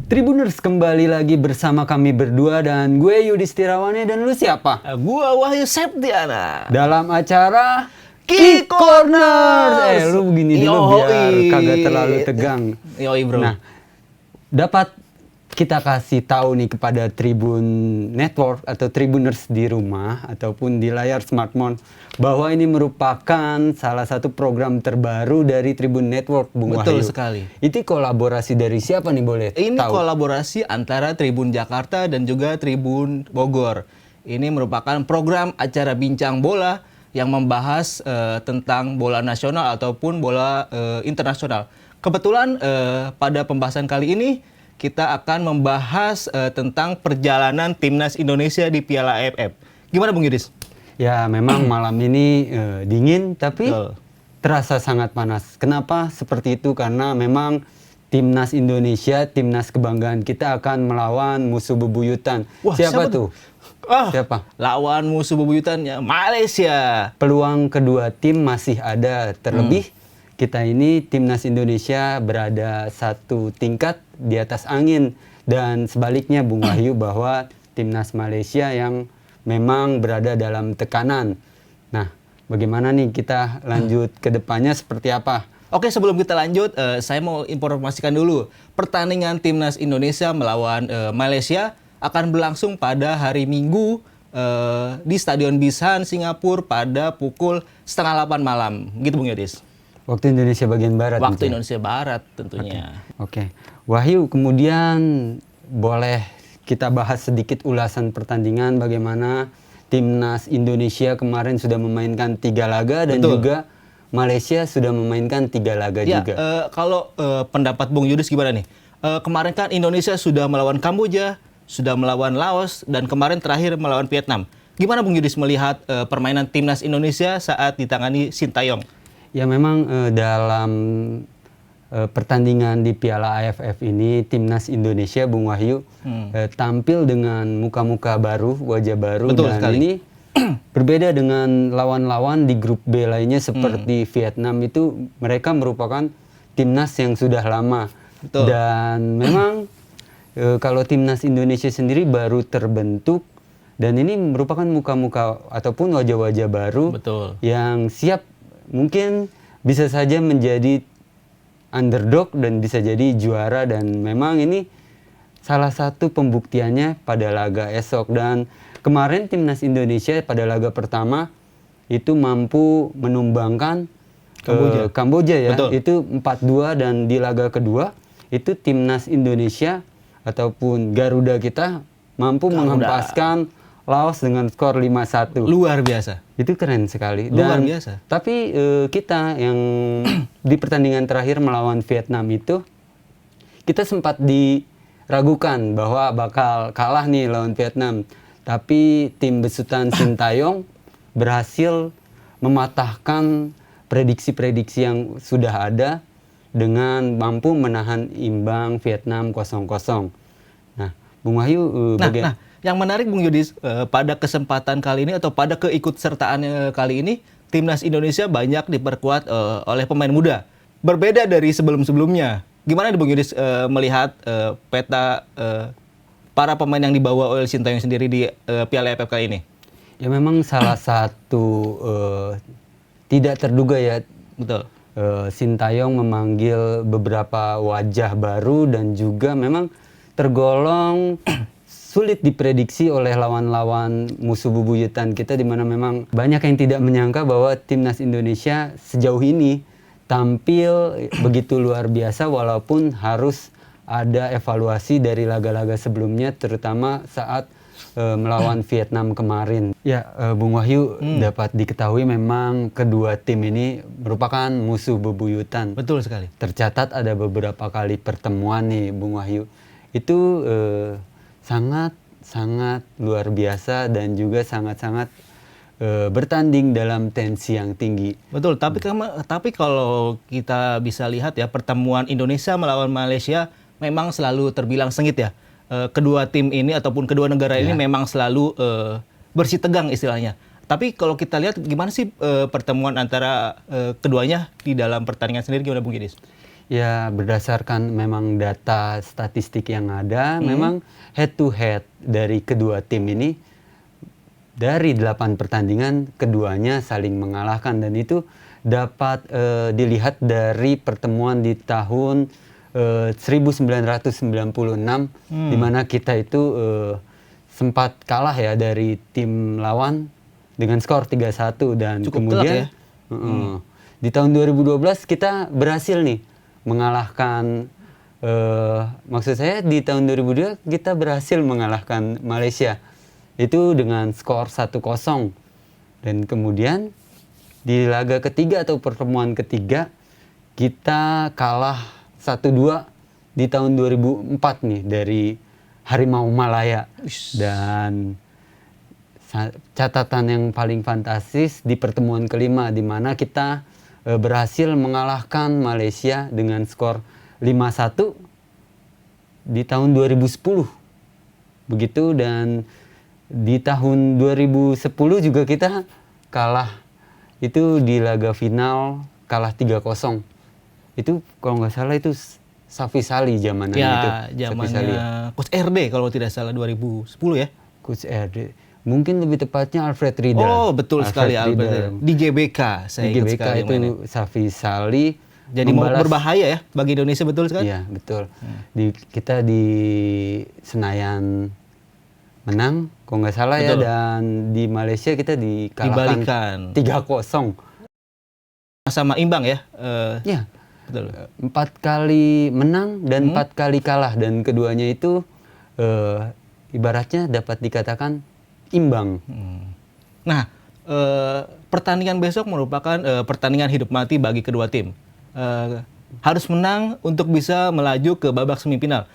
Tribuners kembali lagi bersama kami berdua dan gue Yudhistirawane dan lu siapa? Gua Wahyu Septiana. Dalam acara Kick Corners. Lu begini dulu biar kagak terlalu tegang. Yoi bro. Nah, dapat kita kasih tahu nih kepada Tribun Network atau Tribuners di rumah ataupun di layar smartphone bahwa ini merupakan salah satu program terbaru dari Tribun Network, Bung Betul Wahyu. sekali. Itu kolaborasi dari siapa nih boleh Ini tahu? kolaborasi antara Tribun Jakarta dan juga Tribun Bogor. Ini merupakan program acara bincang bola yang membahas tentang bola nasional ataupun bola internasional. Kebetulan pada pembahasan kali ini kita akan membahas tentang perjalanan timnas Indonesia di Piala AFF. Gimana Bung Yudis? Ya memang malam ini dingin tapi Betul. terasa sangat panas. Kenapa seperti itu? Karena memang timnas Indonesia, timnas kebanggaan kita akan melawan musuh bebuyutan. Wah, siapa siapa tuh? Siapa? Lawan musuh bebuyutannya Malaysia. Peluang kedua tim masih ada. Terlebih kita ini timnas Indonesia berada satu tingkat di atas angin. Dan sebaliknya Bung Wahyu bahwa timnas Malaysia yang memang berada dalam tekanan. Nah, bagaimana nih kita lanjut ke depannya seperti apa? Oke, sebelum kita lanjut, saya mau informasikan dulu. Pertandingan timnas Indonesia melawan Malaysia akan berlangsung pada hari Minggu di Stadion Bishan, Singapura pada pukul 7:30 malam. Gitu Bung Yudis. Waktu Indonesia bagian barat. Waktu tentunya. Indonesia Barat tentunya. Oke. Wahyu, kemudian boleh kita bahas sedikit ulasan pertandingan bagaimana timnas Indonesia kemarin sudah memainkan 3 laga dan Betul. juga Malaysia sudah memainkan 3 laga Ya, juga. kalau pendapat Bung Yudis gimana nih? Kemarin kan Indonesia sudah melawan Kamboja, sudah melawan Laos, dan kemarin terakhir melawan Vietnam. Gimana Bung Yudis melihat permainan timnas Indonesia saat ditangani Sintayong? Ya memang dalam pertandingan di Piala AFF ini timnas Indonesia Bung Wahyu tampil dengan muka-muka baru, wajah baru. Betul dan sekali. ini berbeda dengan lawan-lawan di grup B lainnya seperti Vietnam itu mereka merupakan timnas yang sudah lama. Betul. Dan memang kalau timnas Indonesia sendiri baru terbentuk dan ini merupakan muka-muka ataupun wajah-wajah baru Betul. yang siap mungkin bisa saja menjadi underdog dan bisa jadi juara dan memang ini salah satu pembuktiannya pada laga esok. Dan kemarin timnas Indonesia pada laga pertama itu mampu menumbangkan Kamboja ya. Betul. Itu 4-2 dan di laga kedua itu timnas Indonesia ataupun Garuda kita mampu menghempaskan Laos dengan skor 5-1. Luar biasa. Itu keren sekali. Luar biasa. Tapi kita yang di pertandingan terakhir melawan Vietnam itu kita sempat diragukan bahwa bakal kalah nih lawan Vietnam. Tapi tim besutan Sintayong berhasil mematahkan prediksi-prediksi yang sudah ada dengan mampu menahan imbang Vietnam 0-0. Nah, Bung Wahyu Yang menarik Bung Yudis, pada kesempatan kali ini atau pada keikutsertaan kali ini, timnas Indonesia banyak diperkuat oleh pemain muda. Berbeda dari sebelum-sebelumnya. Gimana nih Bung Yudis melihat peta para pemain yang dibawa oleh Sintayong sendiri di Piala AFF kali ini? Ya memang salah satu tidak terduga ya. Betul. Sintayong memanggil beberapa wajah baru dan juga memang tergolong sulit diprediksi oleh lawan-lawan musuh bebuyutan kita di mana memang banyak yang tidak menyangka bahwa timnas Indonesia sejauh ini tampil begitu luar biasa walaupun harus ada evaluasi dari laga-laga sebelumnya terutama saat melawan Vietnam kemarin. Ya, Bung Wahyu dapat diketahui memang kedua tim ini merupakan musuh bebuyutan. Betul sekali. Tercatat ada beberapa kali pertemuan nih Bung Wahyu. Itu sangat luar biasa dan juga sangat bertanding dalam tensi yang tinggi. Betul, tapi kalau kita bisa lihat ya pertemuan Indonesia melawan Malaysia memang selalu terbilang sengit ya. Kedua tim ini ataupun kedua negara ini memang selalu bersih tegang istilahnya. Tapi kalau kita lihat gimana sih pertemuan antara keduanya di dalam pertandingan sendiri gimana Bung Yudis? Ya, berdasarkan memang data statistik yang ada, memang head to head dari kedua tim ini dari 8 pertandingan keduanya saling mengalahkan, dan itu dapat dilihat dari pertemuan di tahun 1996 di mana kita itu sempat kalah ya dari tim lawan dengan skor 3-1, dan Cukup kemudian telak di tahun 2012 kita berhasil nih mengalahkan, maksud saya di tahun 2002 kita berhasil mengalahkan Malaysia itu dengan skor 1-0, dan kemudian di laga ketiga atau pertemuan ketiga kita kalah 1-2 di tahun 2004 nih dari Harimau Malaya. Dan catatan yang paling fantastis di pertemuan kelima di mana kita berhasil mengalahkan Malaysia dengan skor 5-1 di tahun 2010. Begitu, dan di tahun 2010 juga kita kalah itu di laga final, kalah 3-0. Itu kalau nggak salah itu Safi Sali zamannya itu. Safi Sali zamannya Coach RD kalau tidak salah 2010 ya. Coach RD. Mungkin lebih tepatnya Alfred Riedel. Oh, betul sekali Riedel. Alfred. Di GBK, saya Di ingat GBK sekali itu mainnya. Safi Sali. Jadi mau berbahaya ya bagi Indonesia, betul sekali? Iya, betul. Kita di Senayan menang, kalau nggak salah ya, dan di Malaysia kita dikalahkan 3-0. Sama imbang ya? Ya, Betul. 4 kali menang dan 4 kali kalah, dan keduanya itu ibaratnya dapat dikatakan imbang. Nah, pertandingan besok merupakan pertandingan hidup mati bagi kedua tim. Harus menang untuk bisa melaju ke babak semifinal.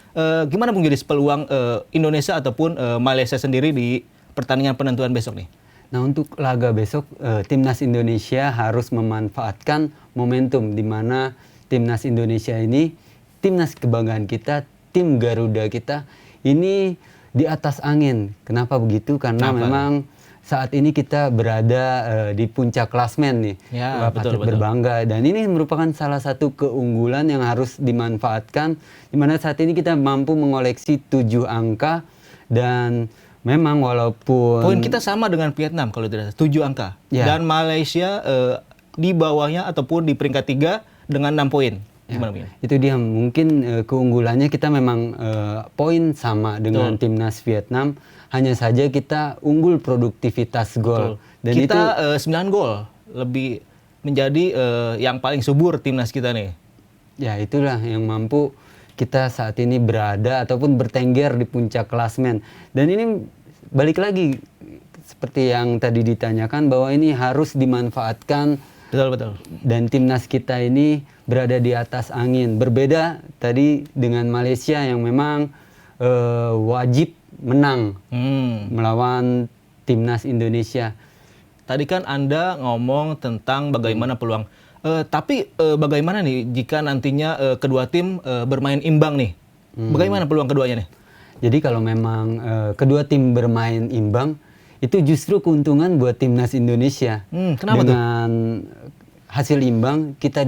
Gimana Bung Yudis peluang Indonesia ataupun Malaysia sendiri di pertandingan penentuan besok nih? Nah, untuk laga besok, timnas Indonesia harus memanfaatkan momentum di mana timnas Indonesia ini, timnas kebanggaan kita, tim Garuda kita, ini di atas angin. Kenapa begitu? Karena memang saat ini kita berada di puncak klasmen nih. Ya, patut berbangga, dan ini merupakan salah satu keunggulan yang harus dimanfaatkan, di mana saat ini kita mampu mengoleksi 7 angka, dan memang walaupun poin kita sama dengan Vietnam kalau tidak salah, 7 angka. Ya. Dan Malaysia di bawahnya ataupun di peringkat 3 dengan 6 poin. Gimana Bung? Itu dia mungkin keunggulannya, kita memang poin sama dengan timnas Vietnam, hanya saja kita unggul produktivitas gol. Dan kita 9 gol, lebih menjadi yang paling subur timnas kita nih. Ya, itulah yang mampu kita saat ini berada ataupun bertengger di puncak klasmen. Dan ini balik lagi seperti yang tadi ditanyakan, bahwa ini harus dimanfaatkan. Betul. Dan timnas kita ini berada di atas angin. Berbeda tadi dengan Malaysia yang memang wajib menang melawan timnas Indonesia. Tadi kan Anda ngomong tentang bagaimana peluang. Tapi bagaimana nih jika nantinya kedua tim bermain imbang nih? Bagaimana peluang keduanya nih? Jadi kalau memang kedua tim bermain imbang, itu justru keuntungan buat timnas Indonesia. Kenapa dengan hasil imbang, kita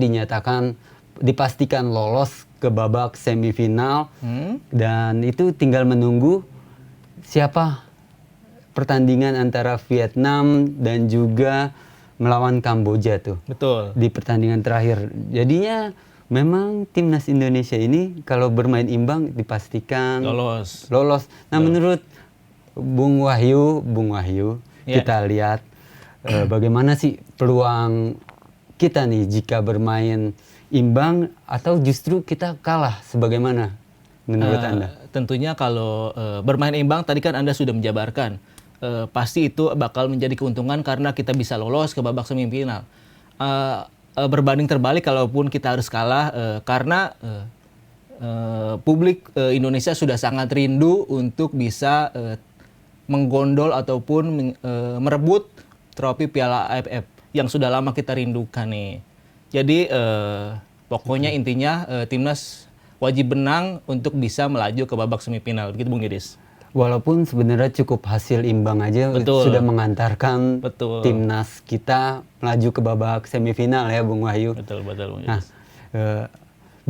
dipastikan lolos ke babak semifinal, dan itu tinggal menunggu siapa pertandingan antara Vietnam dan juga melawan Kamboja tuh. Betul. Di pertandingan terakhir. Jadinya memang timnas Indonesia ini kalau bermain imbang dipastikan lolos. Nah, menurut Bung Wahyu, kita lihat bagaimana sih peluang kita nih jika bermain imbang, atau justru kita kalah, sebagaimana menurut Anda? Tentunya kalau bermain imbang, tadi kan Anda sudah menjabarkan, pasti itu bakal menjadi keuntungan karena kita bisa lolos ke babak semifinal. Berbanding terbalik kalaupun kita harus kalah, karena publik Indonesia sudah sangat rindu untuk bisa menggondol ataupun merebut trofi Piala AFF yang sudah lama kita rindukan nih. Jadi pokoknya intinya timnas wajib menang untuk bisa melaju ke babak semifinal. Begitu Bung Yudis. Walaupun sebenarnya cukup hasil imbang aja sudah mengantarkan timnas kita melaju ke babak semifinal ya Bung Wahyu. Betul Bung Yudis. Nah,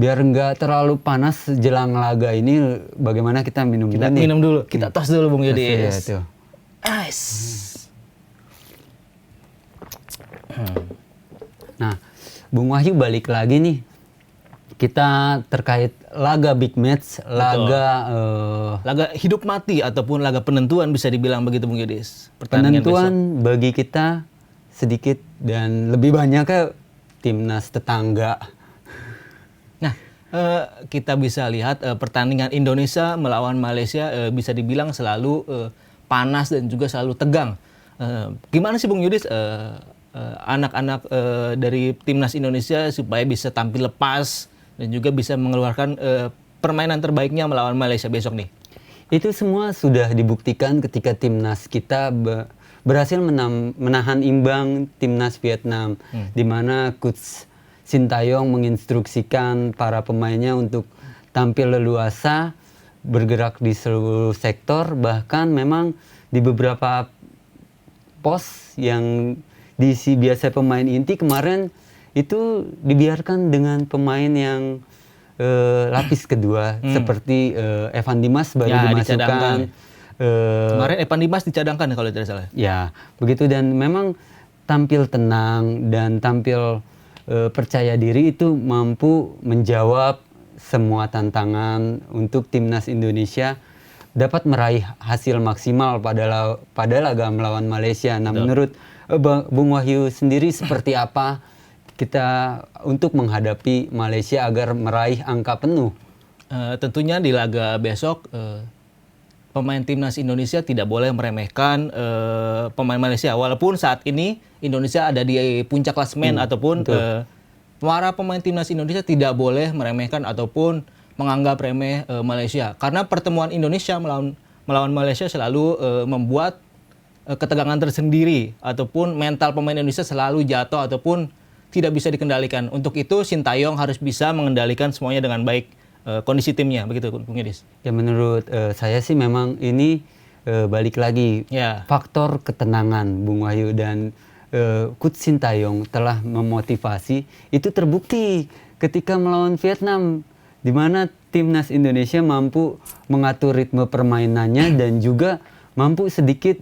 biar nggak terlalu panas jelang laga ini, bagaimana kita minum Kita dulu nih? minum dulu, kita tos dulu Bung Iya, Yudis. tuh. Ais. Nah, Bung Wahyu balik lagi nih. Kita terkait laga big match, laga Laga hidup mati ataupun laga penentuan bisa dibilang begitu Bung Yudis. Pertandingan besok. penentuan bagi kita sedikit dan lebih banyaknya timnas tetangga. Nah, kita bisa lihat pertandingan Indonesia melawan Malaysia bisa dibilang selalu panas dan juga selalu tegang. Gimana sih Bung Yudis anak-anak dari timnas Indonesia supaya bisa tampil lepas dan juga bisa mengeluarkan permainan terbaiknya melawan Malaysia besok nih? Itu semua sudah dibuktikan ketika timnas kita berhasil menahan imbang timnas Vietnam, di mana Coach Sintayong menginstruksikan para pemainnya untuk tampil leluasa, bergerak di seluruh sektor, bahkan memang di beberapa pos yang diisi biasa pemain inti kemarin itu dibiarkan dengan pemain yang lapis kedua seperti Evan Dimas baru Ya, dimasukkan. dicadangkan. Kemarin Evan Dimas dicadangkan kalau tidak salah. Ya, begitu, dan memang tampil tenang dan tampil percaya diri itu mampu menjawab semua tantangan untuk timnas Indonesia dapat meraih hasil maksimal pada laga melawan Malaysia. Nah, menurut Bung Wahyu sendiri seperti apa kita untuk menghadapi Malaysia agar meraih angka penuh? Tentunya di laga besok pemain timnas Indonesia tidak boleh meremehkan pemain Malaysia. Walaupun saat ini Indonesia ada di puncak klasemen ataupun para pemain timnas Indonesia tidak boleh meremehkan ataupun menganggap remeh Malaysia. Karena pertemuan Indonesia melawan Malaysia selalu membuat ketegangan tersendiri ataupun mental pemain Indonesia selalu jatuh ataupun tidak bisa dikendalikan. Untuk itu Sintayong harus bisa mengendalikan semuanya dengan baik kondisi timnya, begitu Bung Yudis. Ya, menurut saya sih memang ini balik lagi faktor ketenangan Bung Wahyu, dan Coach Sintayong telah memotivasi. Itu terbukti ketika melawan Vietnam, di mana timnas Indonesia mampu mengatur ritme permainannya dan juga mampu sedikit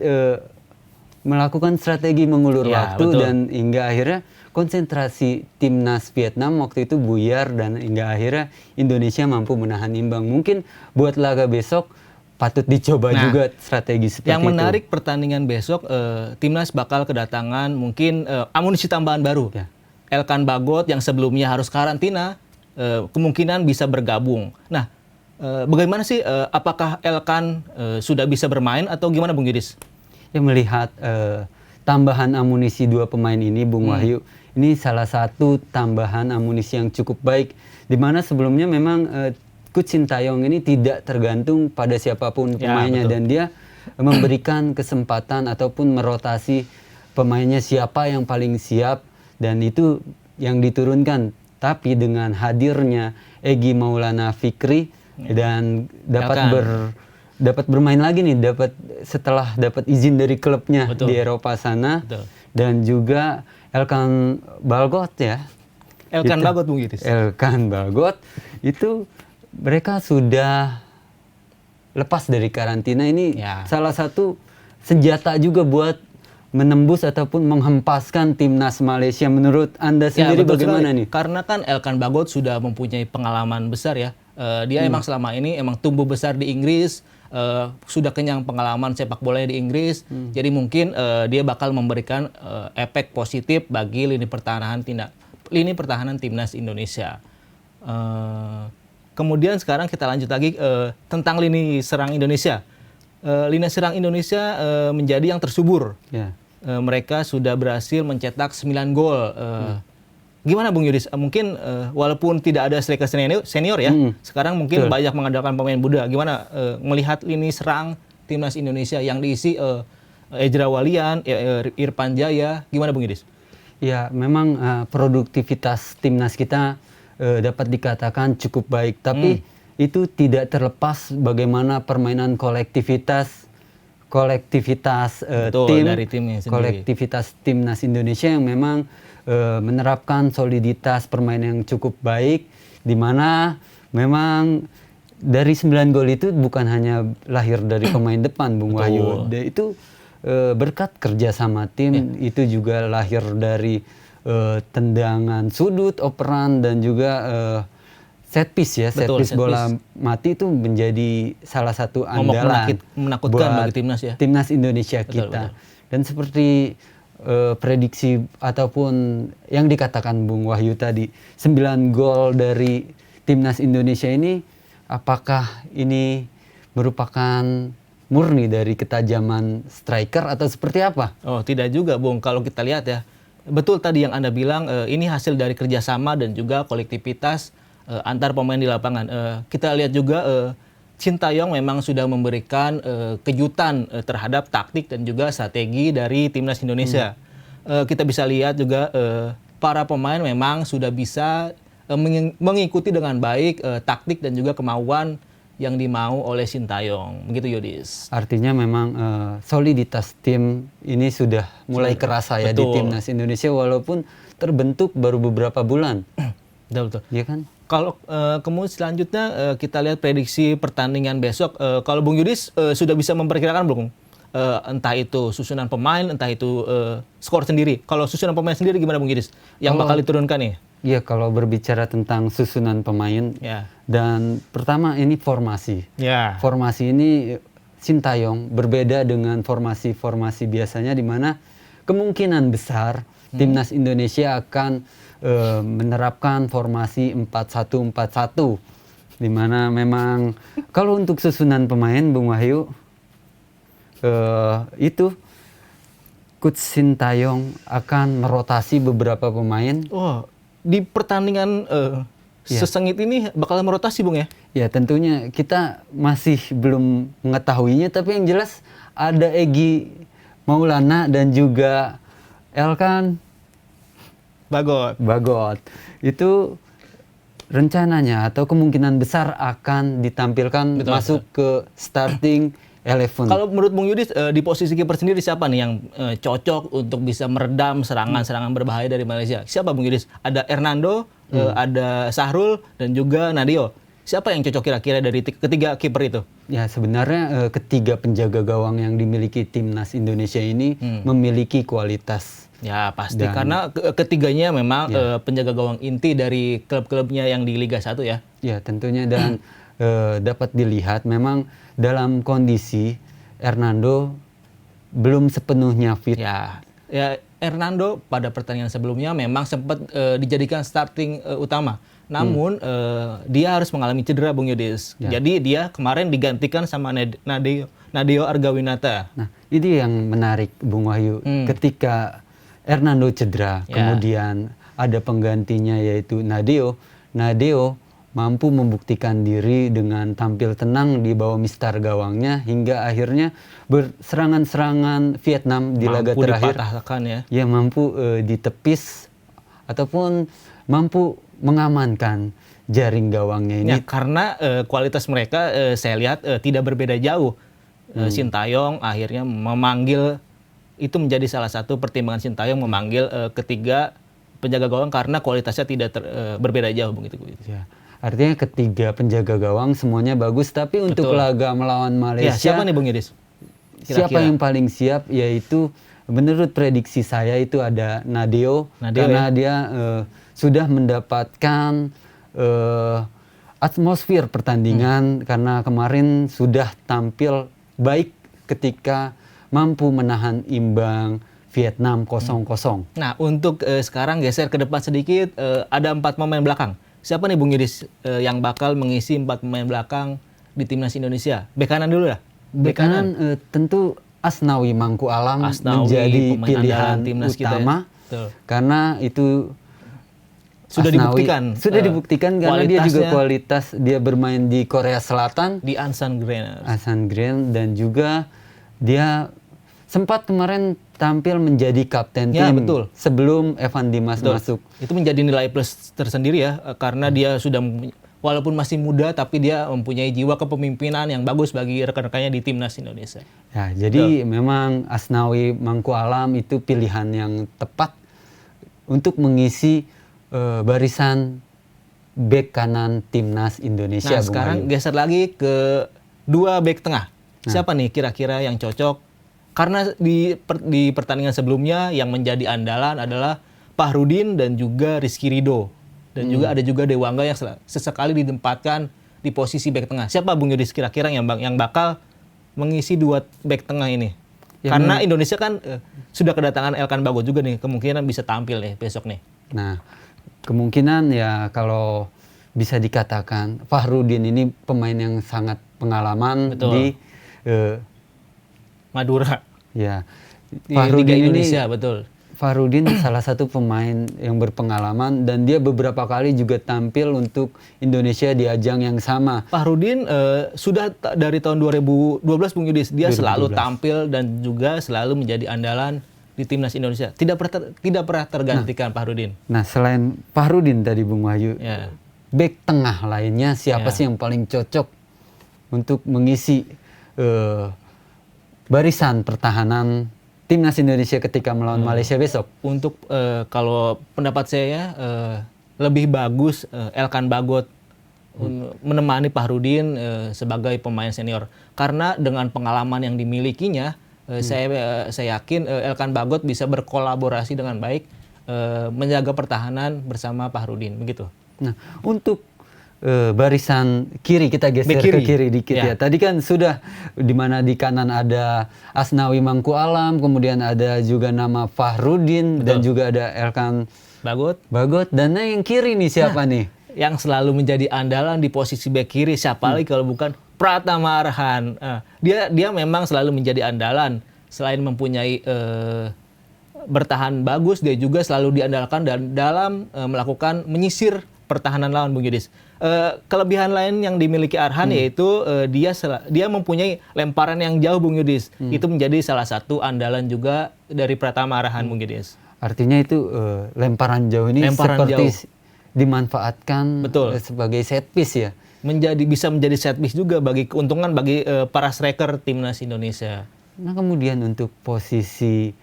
melakukan strategi mengulur waktu, betul. dan hingga akhirnya konsentrasi timnas Vietnam waktu itu buyar dan hingga akhirnya Indonesia mampu menahan imbang. Mungkin buat laga besok patut dicoba juga strategi seperti itu. Yang menarik pertandingan besok, timnas bakal kedatangan mungkin amunisi tambahan baru. Elkan Bagot yang sebelumnya harus karantina, kemungkinan bisa bergabung. Nah, bagaimana sih apakah Elkan sudah bisa bermain atau gimana Bung Yudis? Ya, melihat tambahan amunisi dua pemain ini Bung Wahyu, ini salah satu tambahan amunisi yang cukup baik, di mana sebelumnya memang Coach Sintayong ini tidak tergantung pada siapapun pemainnya, dan dia memberikan kesempatan ataupun merotasi pemainnya siapa yang paling siap, dan itu yang diturunkan. Tapi dengan hadirnya Egy Maulana Fikri dan dapat bermain lagi nih, setelah dapat izin dari klubnya di Eropa sana, dan juga Elkan Bagot ya. Elkan Bagot Bung Yudis. Elkan Bagot itu mereka sudah lepas dari karantina, ini salah satu senjata juga buat menembus ataupun menghempaskan timnas Malaysia. Menurut Anda sendiri bagaimana nih? Karena kan Elkan Bagot sudah mempunyai pengalaman besar ya. Dia emang selama ini emang tumbuh besar di Inggris, sudah kenyang pengalaman sepak bola di Inggris. Jadi mungkin dia bakal memberikan efek positif bagi lini pertahanan timnas Indonesia. Kemudian sekarang kita lanjut lagi tentang lini serang Indonesia. Lini serang Indonesia menjadi yang tersubur. Mereka sudah berhasil mencetak 9 gol. Gimana Bung Yudis? Mungkin walaupun tidak ada striker senior ya, sekarang mungkin banyak mengandalkan pemain muda. Gimana melihat lini serang timnas Indonesia yang diisi Ejra Walian, Irfan Jaya, gimana Bung Yudis? Ya, memang produktivitas timnas kita dapat dikatakan cukup baik, tapi itu tidak terlepas bagaimana permainan kolektivitas tim, dari timnya sendiri. kolektivitas timnas Indonesia yang memang menerapkan soliditas permainan yang cukup baik, di mana memang dari 9 gol itu bukan hanya lahir dari pemain depan, Bung Wahyu. Itu berkat kerjasama tim, itu juga lahir dari tendangan sudut, operan, dan juga set piece ya. Set piece bola mati itu menjadi salah satu andalan menakutkan bagi timnas Indonesia kita. Dan seperti prediksi ataupun yang dikatakan Bung Wahyu tadi, 9 gol dari timnas Indonesia ini, apakah ini merupakan murni dari ketajaman striker atau seperti apa? Oh, tidak juga, Bung. Kalau kita lihat ya, betul tadi yang Anda bilang, ini hasil dari kerjasama dan juga kolektivitas antar pemain di lapangan. Kita lihat juga Sintayong memang sudah memberikan kejutan terhadap taktik dan juga strategi dari timnas Indonesia. Kita bisa lihat juga para pemain memang sudah bisa mengikuti dengan baik taktik dan juga kemauan yang dimau oleh Sintayong. Begitu, Yudis. Artinya memang soliditas tim ini sudah mulai kerasa ya di timnas Indonesia, walaupun terbentuk baru beberapa bulan. Betul. Iya kan? Kalau kemudian selanjutnya kita lihat prediksi pertandingan besok. Kalau Bung Yudis sudah bisa memperkirakan belum? Entah itu susunan pemain, entah itu skor sendiri. Kalau susunan pemain sendiri gimana, Bung Yudis? Yang bakal diturunkan nih? Iya, kalau berbicara tentang susunan pemain, dan pertama ini formasi. Formasi ini Sintayong berbeda dengan formasi-formasi biasanya, di mana kemungkinan besar timnas Indonesia akan menerapkan formasi 4-1-4-1, di mana memang kalau untuk susunan pemain, Bung Wahyu, itu Coach Sintayong akan merotasi beberapa pemain. Di pertandingan sesengit ini bakal merotasi, Bung ya? Ya, tentunya kita masih belum mengetahuinya, tapi yang jelas ada Egy Maulana dan juga Elkan Bagot. Itu rencananya atau kemungkinan besar akan ditampilkan masuk ke starting 11. Kalau menurut Bung Yudis, di posisi kiper sendiri siapa nih yang cocok untuk bisa meredam serangan-serangan berbahaya dari Malaysia? Siapa, Bung Yudis? Ada Hernando, ada Sahrul, dan juga Nadio. Siapa yang cocok kira-kira dari ketiga kiper itu? Ya, sebenarnya ketiga penjaga gawang yang dimiliki timnas Indonesia ini memiliki kualitas. Ya, pasti. Karena ketiganya memang penjaga gawang inti dari klub-klubnya yang di Liga 1 ya. Ya, tentunya. Dan dapat dilihat memang dalam kondisi Hernando belum sepenuhnya fit. Ya, Hernando pada pertandingan sebelumnya memang sempat dijadikan starting utama. Namun dia harus mengalami cedera, Bung Yudis. Jadi dia kemarin digantikan sama Nadio Argawinata. Nah, ini yang menarik, Bung Wahyu. Ketika Hernando cedera, kemudian ada penggantinya yaitu Nadio. Nadio mampu membuktikan diri dengan tampil tenang di bawah mistar gawangnya hingga akhirnya serangan-serangan Vietnam di laga terakhir ya mampu ditepis ataupun mampu mengamankan jaring gawangnya ini. Ya, karena kualitas mereka saya lihat tidak berbeda jauh. Sintayong akhirnya memanggil, itu menjadi salah satu pertimbangan Sintayong memanggil ketiga penjaga gawang karena kualitasnya tidak berbeda jauh begitu. Ya. Artinya ketiga penjaga gawang semuanya bagus, tapi untuk laga melawan Malaysia, siapa nih, Bung Yudis? Siapa yang paling siap? Yaitu menurut prediksi saya itu ada Nadio karena dia sudah mendapatkan atmosfer pertandingan karena kemarin sudah tampil baik ketika mampu menahan imbang Vietnam 0-0. Nah, untuk sekarang geser ke depan sedikit, ada 4 pemain belakang. Siapa nih, Bung Yudis, yang bakal mengisi 4 pemain belakang di timnas Indonesia? Bek kanan dulu lah. Bek kanan tentu Asnawi Mangku Alam menjadi pilihan utama karena itu sudah dibuktikan. Sudah dibuktikan karena dia juga kualitas, dia bermain di Korea Selatan di Ansan Green dan juga dia sempat kemarin tampil menjadi kapten tim sebelum Evan Dimas masuk. Itu menjadi nilai plus tersendiri ya, karena dia sudah walaupun masih muda tapi dia mempunyai jiwa kepemimpinan yang bagus bagi rekan-rekannya di timnas Indonesia. Ya, jadi memang Asnawi Mangku Alam itu pilihan yang tepat untuk mengisi barisan bek kanan timnas Indonesia. Nah, Bung sekarang Wahyu. geser lagi ke 2 bek tengah. Siapa nih kira-kira yang cocok? Karena di pertandingan sebelumnya yang menjadi andalan adalah Fahrudin dan juga Rizky Ridho. Dan juga ada juga Dewangga yang sesekali ditempatkan di posisi bek tengah. Siapa Bung Yudis kira-kira yang bakal mengisi 2 bek tengah ini? Karena Indonesia kan sudah kedatangan Elkan Bagot juga nih, kemungkinan bisa tampil nih besok nih. Nah, kemungkinan ya kalau bisa dikatakan Fahrudin ini pemain yang sangat pengalaman. Betul. Di Madura. ya Di Liga Indonesia, betul. Fahrudin salah satu pemain yang berpengalaman dan dia beberapa kali juga tampil untuk Indonesia di ajang yang sama. Fahrudin sudah dari tahun 2012 Bung Yudis, dia 2012. selalu tampil dan juga selalu menjadi andalan di timnas Indonesia. Tidak pernah tergantikan Fahrudin. Nah, selain Fahrudin tadi Bung Wahyu, Ya. bek tengah lainnya siapa sih yang paling cocok untuk mengisi barisan pertahanan timnas Indonesia ketika melawan Malaysia besok? Untuk kalau pendapat saya lebih bagus Elkan Bagot menemani Fahrudin sebagai pemain senior, karena dengan pengalaman yang dimilikinya saya yakin Elkan Bagot bisa berkolaborasi dengan baik menjaga pertahanan bersama Fahrudin begitu. Nah, untuk barisan kiri kita geser Bek kiri. ke kiri dikit Ya. ya. Tadi kan sudah di mana di kanan ada Asnawi Mangku Alam, kemudian ada juga nama Fahrudin dan juga ada Elkan Bagot. Dan yang kiri nih siapa nih? Yang selalu menjadi andalan di posisi bek kiri siapa lagi kalau bukan Pratama Arhan. Dia memang selalu menjadi andalan, selain mempunyai bertahan bagus, dia juga selalu diandalkan dalam melakukan menyisir pertahanan lawan, Bung Yudis. Kelebihan lain yang dimiliki Arhan yaitu dia mempunyai lemparan yang jauh, Bung Yudis. Itu menjadi salah satu andalan juga dari Pratama Arhan, Bung Yudis. Artinya itu lemparan jauh ini Lemparan seperti jauh. dimanfaatkan Betul. sebagai set piece ya. Bisa menjadi set piece juga bagi keuntungan bagi para striker timnas Indonesia. Nah, kemudian untuk posisi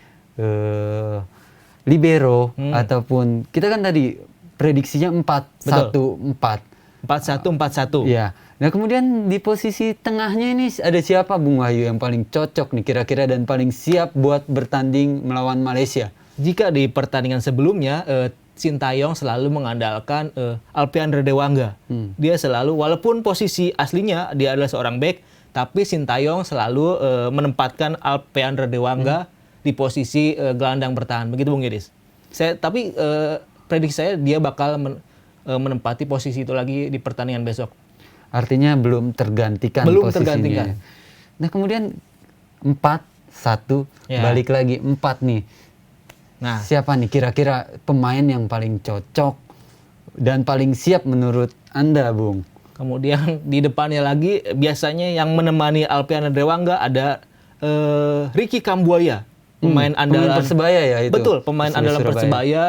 libero ataupun kita kan tadi prediksinya 4-1-4. 4-1-4-1. Ya. Nah, kemudian di posisi tengahnya ini ada siapa Bung Wahyu yang paling cocok nih kira-kira dan paling siap buat bertanding melawan Malaysia? Jika di pertandingan sebelumnya Sintayong selalu mengandalkan Alpeandre Dewangga. Dia selalu, walaupun posisi aslinya dia adalah seorang bek, tapi Sintayong selalu menempatkan Alpeandre Dewangga di posisi gelandang bertahan. Begitu Bung Yudis. Tapi prediksi saya dia bakal menempati posisi itu lagi di pertandingan besok. Artinya belum tergantikan Belum posisinya. tergantikan. Nah, kemudian 4-1 Ya. balik lagi 4 nih. Nah, Siapa nih kira-kira pemain yang paling cocok dan paling siap menurut Anda, Bung? kemudian di depannya lagi biasanya yang menemani Alpeandre Dewangga ada Ricky Kambuaya, pemain andalan Pemain Persebaya ya itu? Betul, pemain Persebaya andalan Surabaya. Persebaya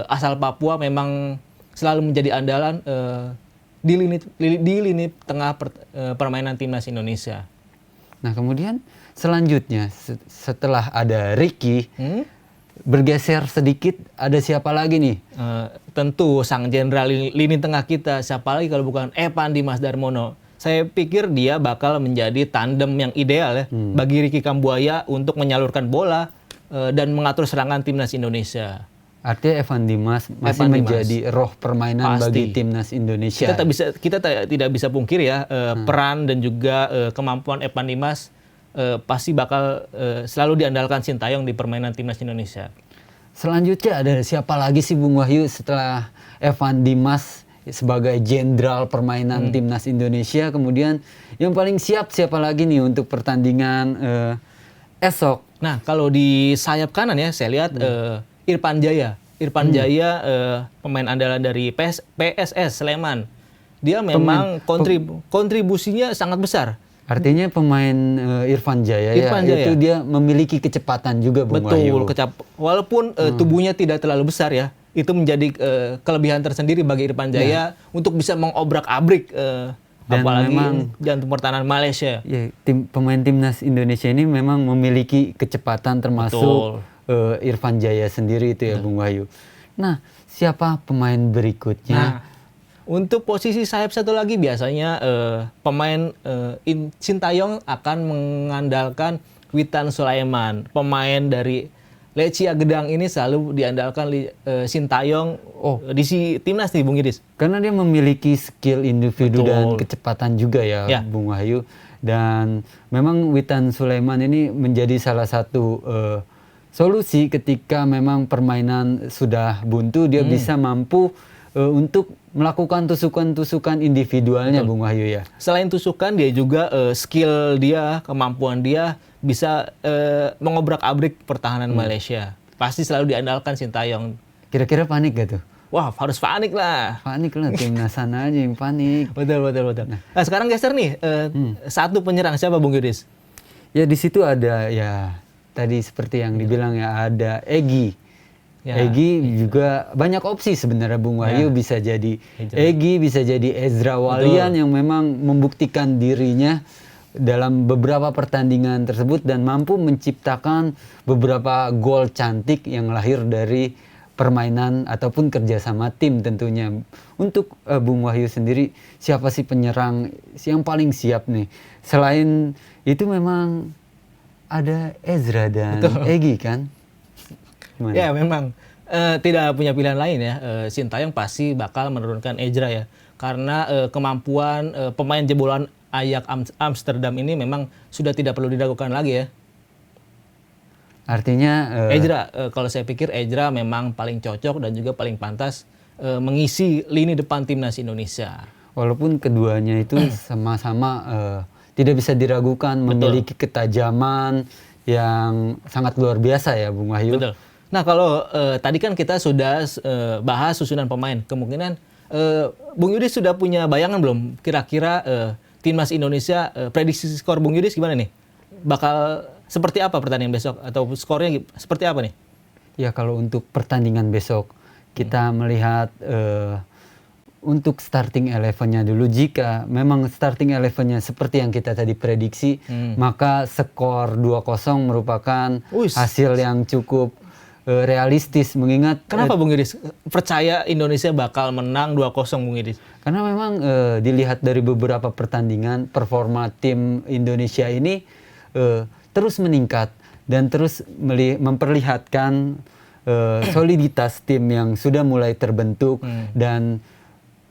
asal Papua, memang selalu menjadi andalan di lini tengah permainan timnas Indonesia. Nah, kemudian selanjutnya setelah ada Ricky, bergeser sedikit ada siapa lagi nih? Tentu sang jenderal lini tengah kita, siapa lagi kalau bukan Evan Dimas Darmono. Saya pikir dia bakal menjadi tandem yang ideal ya bagi Ricky Kambuaya untuk menyalurkan bola dan mengatur serangan timnas Indonesia. Artinya Evan Dimas masih Evan Dimas. menjadi roh permainan Pasti. bagi timnas Indonesia. Kita tidak bisa pungkir ya peran dan juga kemampuan Evan Dimas pasti bakal selalu diandalkan Sintayong di permainan timnas Indonesia. Selanjutnya ada siapa lagi sih Bung Wahyu setelah Evan Dimas sebagai jenderal permainan timnas Indonesia, kemudian yang paling siap siapa lagi nih untuk pertandingan esok? Nah, kalau di sayap kanan ya saya lihat Irfan Jaya. Irfan Jaya pemain andalan dari PSS Sleman. Dia memang kontribusinya sangat besar. Artinya pemain Irfan Jaya, Irfan Jaya. itu dia memiliki kecepatan juga Bung Wahyu. Betul, walaupun tubuhnya tidak terlalu besar ya, itu menjadi kelebihan tersendiri bagi Irfan Jaya untuk bisa mengobrak-abrik Dan apalagi memang- jantung pertahanan Malaysia. Ya, pemain timnas Indonesia ini memang memiliki kecepatan termasuk Betul. Irfan Jaya sendiri itu ya Bung Wahyu. Nah, siapa pemain berikutnya? Nah, untuk posisi sayap satu lagi biasanya pemain Sintayong akan mengandalkan Witan Sulaiman. Pemain dari Lecia Gedang ini selalu diandalkan Sintayong di timnas nih Bung Idris. Karena dia memiliki skill individu Betul. dan kecepatan juga ya, Ya. Bung Wahyu. Dan memang Witan Sulaiman ini menjadi salah satu solusi ketika memang permainan sudah buntu, dia bisa mampu untuk melakukan tusukan-tusukan individualnya, Bung Wahyu ya. Selain tusukan, dia juga skill dia, kemampuan dia bisa mengobrak-abrik pertahanan Malaysia. Pasti selalu diandalkan Sintayong. Kira-kira panik gak tuh? Wah, harus panik lah. Panik lah, timnas sana aja yang panik. Betul. Nah, sekarang geser nih, satu penyerang siapa Bung Yudis? Ya di situ ada ya tadi seperti yang dibilang ya, ada Egy. Ya. Egy juga banyak opsi sebenarnya, Bung Wahyu. Bisa jadi Egy, bisa jadi Ezra Walian yang memang membuktikan dirinya dalam beberapa pertandingan tersebut dan mampu menciptakan beberapa gol cantik yang lahir dari permainan ataupun kerjasama tim tentunya. Untuk Bung Wahyu sendiri, siapa sih penyerang yang paling siap nih? Selain itu memang ada Ezra dan Egy kan? Gimana? Ya memang tidak punya pilihan lain ya. Sintayong pasti bakal menurunkan Ezra ya, karena kemampuan pemain jebolan Ajax Amsterdam ini memang sudah tidak perlu diragukan lagi ya. Artinya Ezra, kalau saya pikir Ezra memang paling cocok dan juga paling pantas mengisi lini depan timnas Indonesia. walaupun keduanya itu sama-sama tidak bisa diragukan, memiliki ketajaman yang sangat luar biasa ya, Bung Wahyu. Betul. Nah kalau tadi kan kita sudah bahas susunan pemain, kemungkinan Bung Yudis sudah punya bayangan belum kira-kira timnas Indonesia, prediksi skor Bung Yudis gimana nih? Bakal seperti apa pertandingan besok atau skornya seperti apa nih? Ya kalau untuk pertandingan besok kita melihat untuk starting 11-nya dulu, jika memang starting 11-nya seperti yang kita tadi prediksi, maka skor 2-0 merupakan hasil yang cukup realistis, mengingat kenapa Bung Yudis percaya Indonesia bakal menang 2-0 Bung Yudis? Karena memang dilihat dari beberapa pertandingan, performa tim Indonesia ini terus meningkat dan terus memperlihatkan soliditas tim yang sudah mulai terbentuk. Dan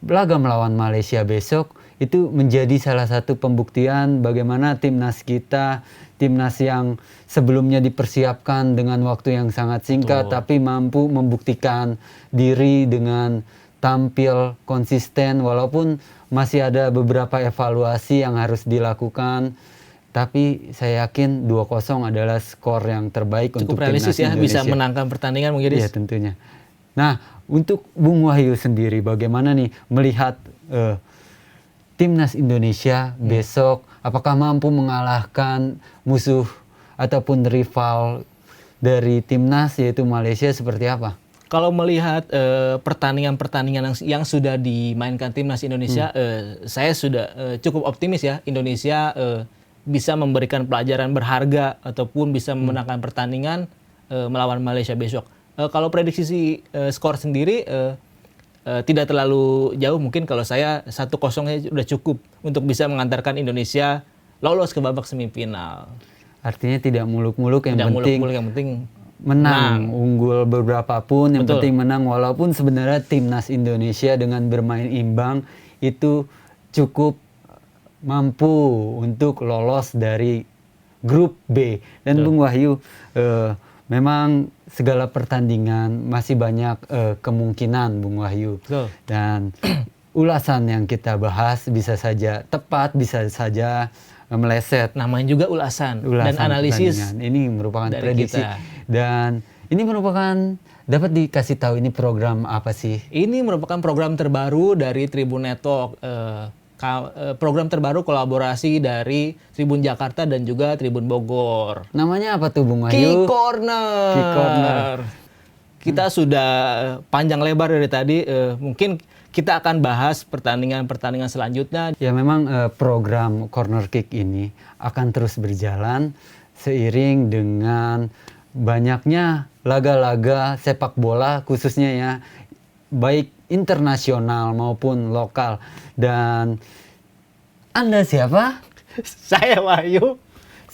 laga melawan Malaysia besok itu menjadi salah satu pembuktian bagaimana timnas kita, timnas yang sebelumnya dipersiapkan dengan waktu yang sangat singkat, tapi mampu membuktikan diri dengan tampil konsisten, walaupun masih ada beberapa evaluasi yang harus dilakukan. Tapi saya yakin 2-0 adalah skor yang terbaik untuk timnas Indonesia. Cukup realistis ya, bisa menangkan pertandingan Bung Yudis. Iya tentunya. Nah, untuk Bung Wahyu sendiri bagaimana nih melihat timnas Indonesia besok? Apakah mampu mengalahkan musuh ataupun rival dari timnas yaitu Malaysia, seperti apa? Kalau melihat pertandingan-pertandingan yang sudah dimainkan timnas Indonesia, saya sudah cukup optimis ya, Indonesia bisa memberikan pelajaran berharga ataupun bisa memenangkan pertandingan melawan Malaysia besok. Kalau prediksi skor sendiri tidak terlalu jauh, mungkin kalau saya 1-0 sudah cukup untuk bisa mengantarkan Indonesia lolos ke babak semifinal. Artinya tidak muluk-muluk, yang penting menang. Unggul beberapa pun, yang penting menang. Walaupun sebenarnya timnas Indonesia dengan bermain imbang itu cukup mampu untuk lolos dari grup B. Dan Bung Wahyu, memang segala pertandingan masih banyak kemungkinan, Bung Wahyu. Dan ulasan yang kita bahas bisa saja tepat, bisa saja meleset. Namanya juga ulasan dan analisis. Ini merupakan prediksi. Dan ini merupakan, dapat dikasih tahu ini program apa sih? Ini merupakan program terbaru dari Tribun Network. Program terbaru kolaborasi dari Tribun Jakarta dan juga Tribun Bogor. Namanya apa tuh Bung Wahyu? Key Corner. Kita sudah panjang lebar dari tadi. Mungkin kita akan bahas pertandingan-pertandingan selanjutnya. Ya memang program Corner Kick ini akan terus berjalan seiring dengan banyaknya laga-laga sepak bola khususnya ya, baik internasional maupun lokal. Dan Anda siapa? Saya Wahyu.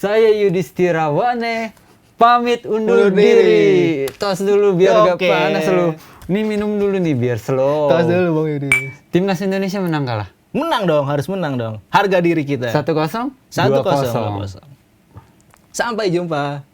Saya Yudhistira Wane, pamit undur diri. Tos dulu biar gak Oke. panas lu. Nih minum dulu nih biar slow. Tos dulu Bang Yudi. Timnas Indonesia menang kalah. Menang dong, harus menang dong. Harga diri kita. 1-0, 1-0. 2-0. Sampai jumpa.